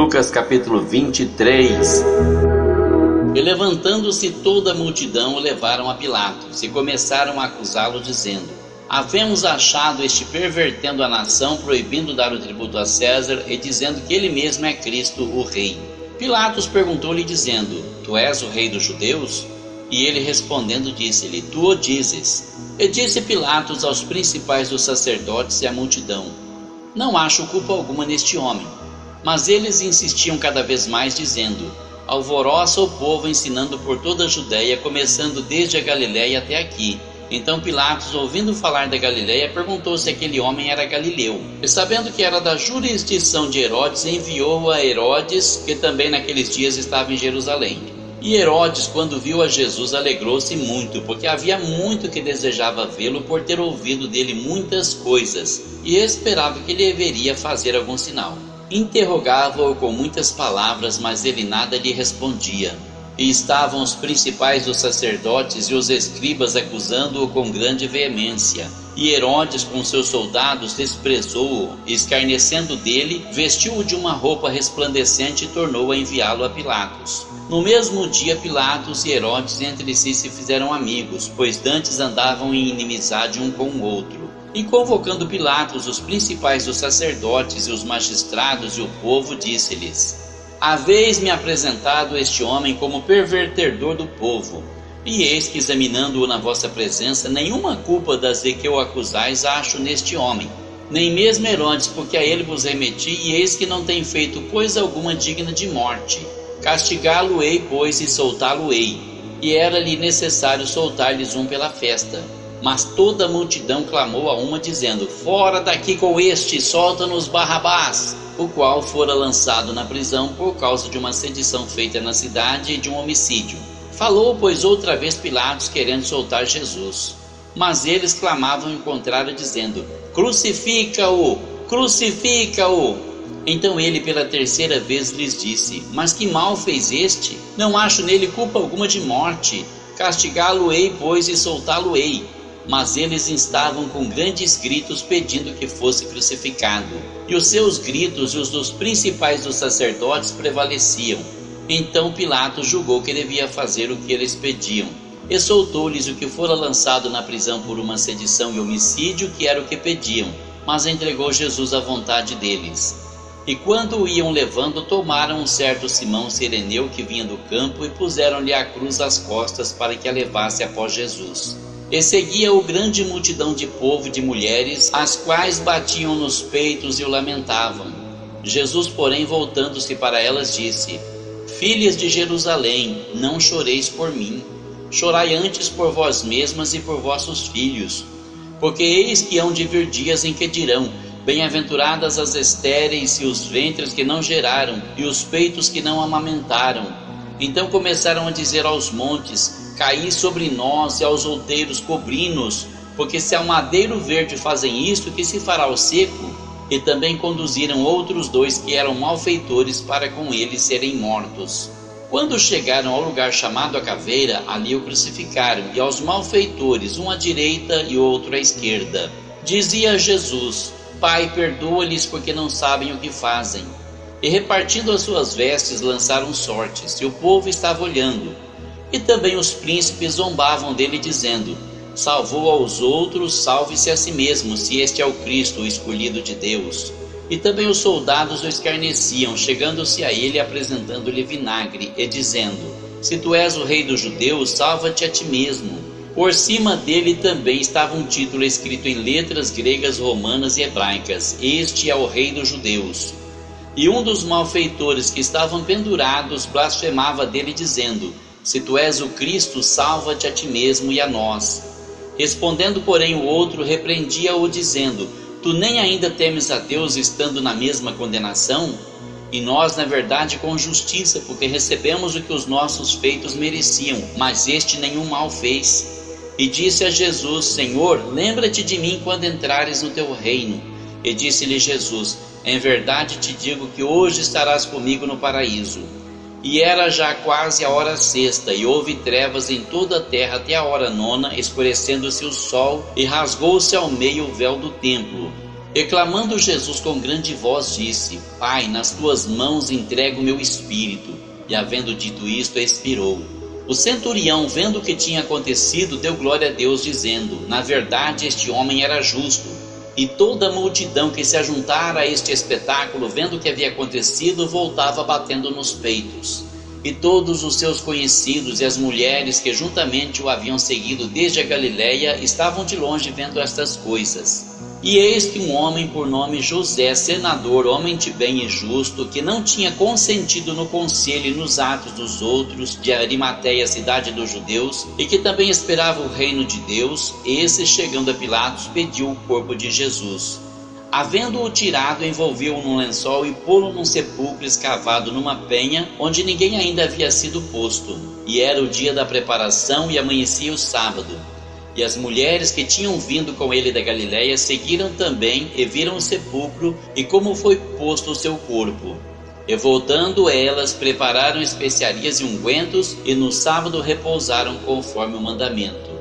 Lucas capítulo 23. E levantando-se toda a multidão, o levaram a Pilatos e começaram a acusá-lo, dizendo: havemos achado este pervertendo a nação, proibindo dar o tributo a César e dizendo que ele mesmo é Cristo, o rei. Pilatos perguntou-lhe, dizendo: tu és o rei dos judeus? E ele respondendo disse-lhe: tu o dizes. E disse Pilatos aos principais dos sacerdotes e à multidão: não acho culpa alguma neste homem. Mas eles insistiam cada vez mais, dizendo: alvoroça o povo, ensinando por toda a Judéia, começando desde a Galiléia até aqui. Então Pilatos, ouvindo falar da Galiléia, perguntou se aquele homem era galileu. E sabendo que era da jurisdição de Herodes, enviou-o a Herodes, que também naqueles dias estava em Jerusalém. E Herodes, quando viu a Jesus, alegrou-se muito, porque havia muito que desejava vê-lo, por ter ouvido dele muitas coisas, e esperava que ele deveria fazer algum sinal. Interrogava-o com muitas palavras, mas ele nada lhe respondia. E estavam os principais dos sacerdotes e os escribas acusando-o com grande veemência. E Herodes com seus soldados desprezou-o, escarnecendo dele, vestiu-o de uma roupa resplandecente e tornou a enviá-lo a Pilatos. No mesmo dia Pilatos e Herodes entre si se fizeram amigos, pois dantes andavam em inimizade um com o outro. E convocando Pilatos os principais dos sacerdotes e os magistrados e o povo, disse-lhes: haveis-me apresentado este homem como pervertedor do povo, e eis que, examinando-o na vossa presença, nenhuma culpa das de que o acusais acho neste homem, nem mesmo Herodes, porque a ele vos remeti, e eis que não tem feito coisa alguma digna de morte. Castigá-lo-ei, pois, e soltá-lo-ei. E era-lhe necessário soltar-lhes um pela festa. Mas toda a multidão clamou a uma, dizendo: fora daqui com este, solta-nos Barrabás, o qual fora lançado na prisão por causa de uma sedição feita na cidade e de um homicídio. Falou, pois, outra vez Pilatos, querendo soltar Jesus. Mas eles clamavam em contrário, dizendo: crucifica-o, crucifica-o. Então ele pela terceira vez lhes disse: mas que mal fez este? Não acho nele culpa alguma de morte. Castigá-lo-ei, pois, e soltá-lo-ei. Mas eles instavam com grandes gritos, pedindo que fosse crucificado. E os seus gritos e os dos principais dos sacerdotes prevaleciam. Então Pilatos julgou que devia fazer o que eles pediam, e soltou-lhes o que fora lançado na prisão por uma sedição e homicídio, que era o que pediam, mas entregou Jesus à vontade deles. E quando o iam levando, tomaram um certo Simão Cireneu, que vinha do campo, e puseram-lhe a cruz às costas para que a levasse após Jesus. E seguia-o grande multidão de povo e de mulheres, as quais batiam nos peitos e o lamentavam. Jesus, porém, voltando-se para elas, disse: filhas de Jerusalém, não choreis por mim, chorai antes por vós mesmas e por vossos filhos. Porque eis que hão de vir dias em que dirão: bem-aventuradas as estéreis e os ventres que não geraram, e os peitos que não amamentaram. Então começaram a dizer aos montes: caí sobre nós, e aos outeiros cobri-nos, porque se ao madeiro verde fazem isto, que se fará ao seco? E também conduziram outros dois que eram malfeitores, para com eles serem mortos. Quando chegaram ao lugar chamado a Caveira, ali o crucificaram, e aos malfeitores, um à direita e outro à esquerda. Dizia Jesus: Pai, perdoa-lhes, porque não sabem o que fazem. E repartindo as suas vestes, lançaram sortes, e o povo estava olhando. E também os príncipes zombavam dele, dizendo: salvou aos outros, salve-se a si mesmo, se este é o Cristo, o escolhido de Deus. E também os soldados o escarneciam, chegando-se a ele, apresentando-lhe vinagre, e dizendo: se tu és o rei dos judeus, salva-te a ti mesmo. Por cima dele também estava um título escrito em letras gregas, romanas e hebraicas: este é o rei dos judeus. E um dos malfeitores que estavam pendurados blasfemava dele, dizendo: se tu és o Cristo, salva-te a ti mesmo e a nós. Respondendo, porém, o outro repreendia-o, dizendo: tu nem ainda temes a Deus, estando na mesma condenação? E nós, na verdade, com justiça, porque recebemos o que os nossos feitos mereciam, mas este nenhum mal fez. E disse a Jesus: Senhor, lembra-te de mim quando entrares no teu reino. E disse-lhe Jesus: em verdade te digo que hoje estarás comigo no paraíso. E era já quase a hora sexta, e houve trevas em toda a terra até a hora nona, escurecendo-se o sol, e rasgou-se ao meio o véu do templo. E clamando Jesus com grande voz disse: Pai, nas tuas mãos entrego o meu espírito. E havendo dito isto, expirou. O centurião, vendo o que tinha acontecido, deu glória a Deus, dizendo: Na verdade, este homem era justo. E toda a multidão que se ajuntara a este espetáculo, vendo o que havia acontecido, voltava batendo nos peitos. E todos os seus conhecidos e as mulheres que juntamente o haviam seguido desde a Galiléia estavam de longe vendo estas coisas. E eis que um homem por nome José, senador, homem de bem e justo, que não tinha consentido no conselho e nos atos dos outros, de Arimateia, cidade dos judeus, e que também esperava o reino de Deus, esse, chegando a Pilatos, pediu o corpo de Jesus. Havendo-o tirado, envolveu-o num lençol e pô-lo num sepulcro escavado numa penha, onde ninguém ainda havia sido posto. E era o dia da preparação e amanhecia o sábado. E as mulheres que tinham vindo com ele da Galiléia seguiram também e viram o sepulcro e como foi posto o seu corpo. E voltando elas, prepararam especiarias e ungüentos, e no sábado repousaram conforme o mandamento.